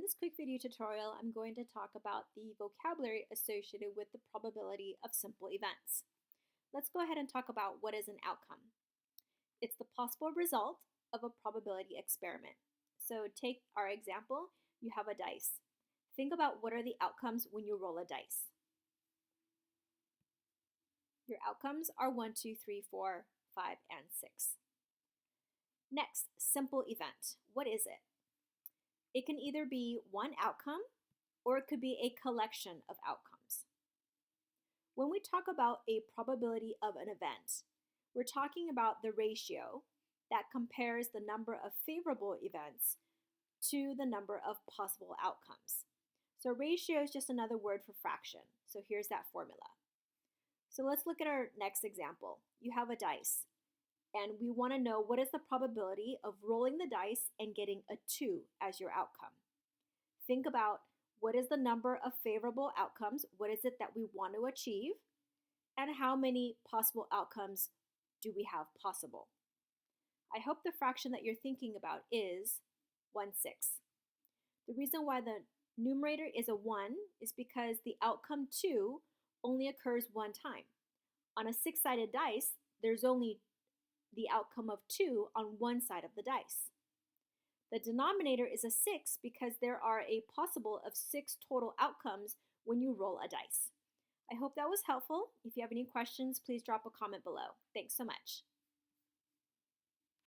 In this quick video tutorial, I'm going to talk about the vocabulary associated with the probability of simple events. Let's go ahead and talk about what is an outcome. It's the possible result of a probability experiment. So take our example, you have a dice. Think about what are the outcomes when you roll a dice. Your outcomes are 1, 2, 3, 4, 5, and 6. Next, simple event. What is it? It can either be one outcome or it could be a collection of outcomes. When we talk about a probability of an event, we're talking about the ratio that compares the number of favorable events to the number of possible outcomes. So ratio is just another word for fraction. So here's that formula. So let's look at our next example. You have a dice, and we want to know what is the probability of rolling the dice and getting a 2 as your outcome. Think about what is the number of favorable outcomes, what is it that we want to achieve, and how many possible outcomes do we have possible. I hope the fraction that you're thinking about is 1/6. The reason why the numerator is a 1 is because the outcome 2 only occurs one time. On a 6-sided dice, there's only the outcome of 2 on one side of the dice. The denominator is a 6 because there are a possible of 6 total outcomes when you roll a dice. I hope that was helpful. If you have any questions, please drop a comment below. Thanks so much.